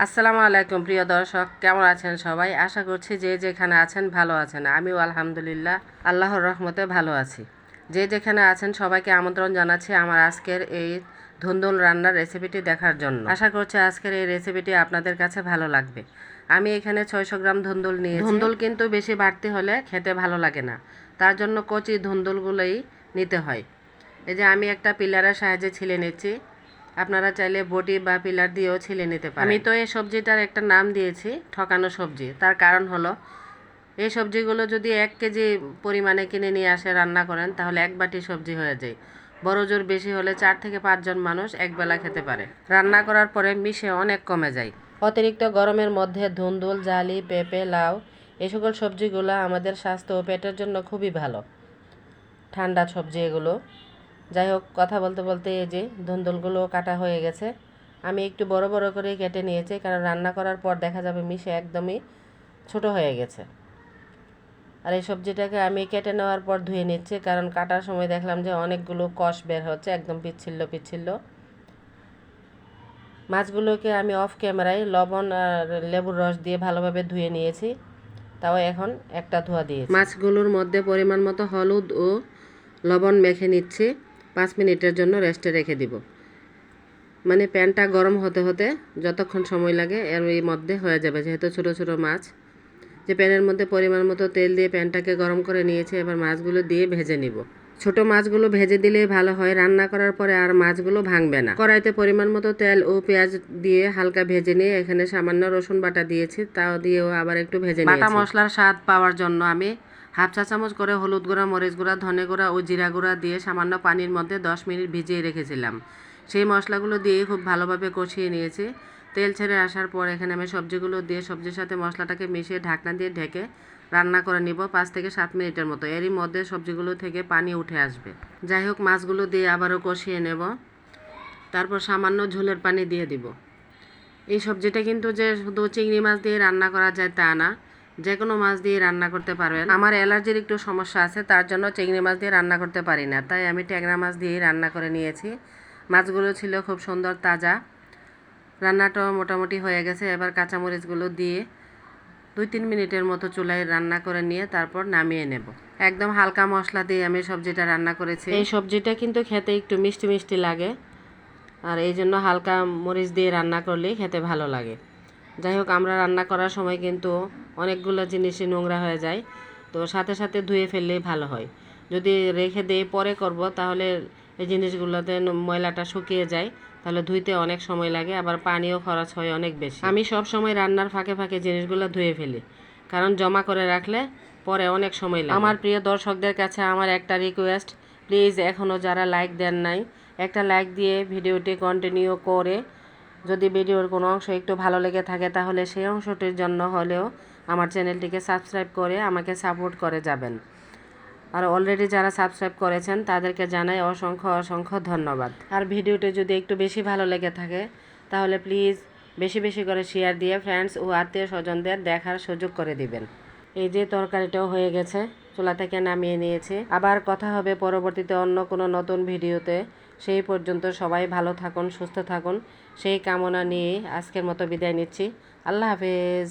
আসসালামু আলাইকুম প্রিয় দর্শক, কেমন আছেন সবাই? আশা করছি যে যেখানে আছেন ভালো আছেন। আমিও আলহামদুলিল্লাহ আল্লাহর রহমতে ভালো আছি। যে যেখানে আছেন সবাইকে আমন্ত্রণ জানাচ্ছি আমার আজকের এই ধুন্দুল রান্নার রেসিপিটি দেখার জন্য। আশা করছি আজকের এই রেসিপিটি আপনাদের কাছে ভালো লাগবে। আমি এখানে 600 গ্রাম ধুন্দুল নিয়েছি। ধুন্দুল কিন্তু বেশি বাড়তি হলে খেতে ভালো লাগে না, তার জন্য কচি ধুন্দুলগুলোই নিতে হয়। এই যে আমি একটা পিলারের সাহায্যে ছিলে নিচ্ছি। আপনারা চাইলে বটি বা পিলার দিয়েও ছিলে নিতে পারেন। আমি তো এই সবজিটার একটা নাম দিয়েছি ঠকানো সবজি। তার কারণ হলো এই সবজিগুলো যদি 1 কেজি পরিমাণে কিনে নিয়ে আসে রান্না করেন তাহলে 1 বাটি সবজি হয়ে যায়। বড় জোর বেশি হলে 4 থেকে 5 জন মানুষ একবেলা খেতে পারে। রান্না করার পরে মিশে অনেক কমে যায়। অতিরিক্ত গরমের মধ্যে ধুন্দুল, জালি, পেঁপে, লাউ এই সকল সবজিগুলো আমাদের স্বাস্থ্য ও পেটের জন্য খুবই ভালো। ঠান্ডা সবজি এগুলো। যাই হোক, কথা বলতে বলতে এই যে ধুন্দুলগুলো কাটা হয়ে গেছে। আমি একটু বড় বড় করে কেটে নিয়েছি, কারণ রান্না করার পর দেখা যাবে মিশে একদমই ছোট হয়ে গেছে। আর এই সবজিটাকে আমি কেটে নেওয়ার পর ধুয়ে নিচ্ছি, কারণ কাটার সময় দেখলাম যে অনেকগুলো কষ বের হচ্ছে, একদম পিচ্ছিল্য পিচ্ছিল্য। মাছগুলোকে আমি অফ ক্যামেরায় লবণ আর লেবুর রস দিয়ে ভালোভাবে ধুয়ে নিয়েছি, তাও এখন একটা ধোয়া দিয়েছি। মাছগুলোর মধ্যে পরিমাণ মতো হলুদ ও লবণ মেখে নিচ্ছি। 5 মিনিটের জন্য রেস্টে রেখে দিব। মানে প্যানটা গরম হতে হতে যতক্ষণ সময় লাগে এর মধ্যে হয়ে যাবে, যেহেতু ছোটো ছোটো মাছ। যে প্যানের মধ্যে পরিমাণ মতো তেল দিয়ে প্যানটাকে গরম করে নিয়েছি, এবার মাছগুলো দিয়ে ভেজে নিব। ছোট মাছগুলো ভেজে দিলেই ভালো হয়, রান্না করার পরে আর মাছগুলো ভাঙবে না। কড়াইতে পরিমাণ মতো তেল ও পেঁয়াজ দিয়ে হালকা ভেজে নিয়ে এখানে সামান্য রসুন বাটা দিয়েছি, তাও দিয়েও আবার একটু ভেজে নিয়েছি। বাটা মশলার স্বাদ পাওয়ার জন্য আমি হাফ চা চামচ করে হলুদ গুঁড়া, মরিচ গুঁড়া, ধনে গুঁড়া ও জিরা গুঁড়া দিয়ে সামান্য পানির মধ্যে 10 মিনিট ভিজিয়ে রেখেছিলাম। সেই মশলাগুলো দিয়ে খুব ভালোভাবে কষিয়ে নিয়েছি। তেল ছেড়ে আসার পর এখানে আমি সবজিগুলো দিয়ে সবজির সাথে মশলাটাকে মিশিয়ে ঢাকনা দিয়ে ঢেকে রান্না করে নিব 5 থেকে 7 মিনিটের মতো। এরই মধ্যে সবজিগুলো থেকে পানি উঠে আসবে। যাই হোক, মাছগুলো দিয়ে আবারও কষিয়ে নেব। তারপর সামান্য ঝোলের পানি দিয়ে দিব। এই সবজিটা কিন্তু যে শুধু চিংড়ি মাছ দিয়ে রান্না করা যায় তা না, যে কোনো মাছ দিয়ে রান্না করতে পারবেন। আমার অ্যালার্জির একটু সমস্যা আছে, তার জন্য চিংড়ি মাছ দিয়ে রান্না করতে পারি না, তাই আমি ট্যাংরা মাছ দিয়েই রান্না করে নিয়েছি। মাছগুলো ছিল খুব সুন্দর তাজা। রান্নাটাও মোটামুটি হয়ে গেছে। এবার কাঁচামরিচগুলো দিয়ে 2-3 মিনিটের মতো চুলায় রান্না করে নিয়ে তারপর নামিয়ে নেব। একদম হালকা মশলা দিয়ে আমি সবজিটা রান্না করেছি। এই সবজিটা কিন্তু খেতে একটু মিষ্টি মিষ্টি লাগে, আর এই জন্য হালকা মরিচ দিয়ে রান্না করলেই খেতে ভালো লাগে। যাই হোক, আমরা রান্না করার সময় কিন্তু অনেকগুলো জিনিসই নোংরা হয়ে যায়, তো সাথে সাথে ধুয়ে ফেললেই ভালো হয়। যদি রেখে দিয়ে পরে করব তাহলে এই জিনিসগুলোতে ময়লাটা শুকিয়ে যায়, তাহলে ধুইতে অনেক সময় লাগে, আবার পানিও খরচ হয় অনেক বেশি। আমি সব সময় রান্নার ফাঁকে ফাঁকে জিনিসগুলো ধুয়ে ফেলি, কারণ জমা করে রাখলে পরে অনেক সময় লাগে। আমার প্রিয় দর্শকদের কাছে আমার একটা রিকোয়েস্ট, প্লিজ এখনও যারা লাইক দেন নাই, একটা লাইক দিয়ে ভিডিওটি কন্টিনিউ করে, যদি ভিডিওর কোনো অংশ একটু ভালো লেগে থাকে তাহলে সেই অংশটির জন্য হলেও আমার চ্যানেলটিকে সাবস্ক্রাইব করে আমাকে সাপোর্ট করে যাবেন। আর অলরেডি যারা সাবস্ক্রাইব করেছেন তাদেরকে জানাই অসংখ্য অসংখ্য ধন্যবাদ। আর ভিডিওটি যদি একটু বেশি ভালো লেগে থাকে তাহলে প্লিজ বেশি বেশি করে শেয়ার দিয়ে ফ্রেন্ডস ও আত্মীয় স্বজনদের দেখার সুযোগ করে দিবেন। এই যে তরকারিটাও হয়ে গেছে, চুলা থেকে নামিয়ে নিয়েছি। আবার কথা হবে পরবর্তীতে অন্য কোনো নতুন ভিডিওতে। সেই পর্যন্ত সবাই ভালো থাকুন, সুস্থ থাকুন, সেই কামনা নিয়ে আজকের মতো বিদায় নিচ্ছি। আল্লাহ হাফেজ।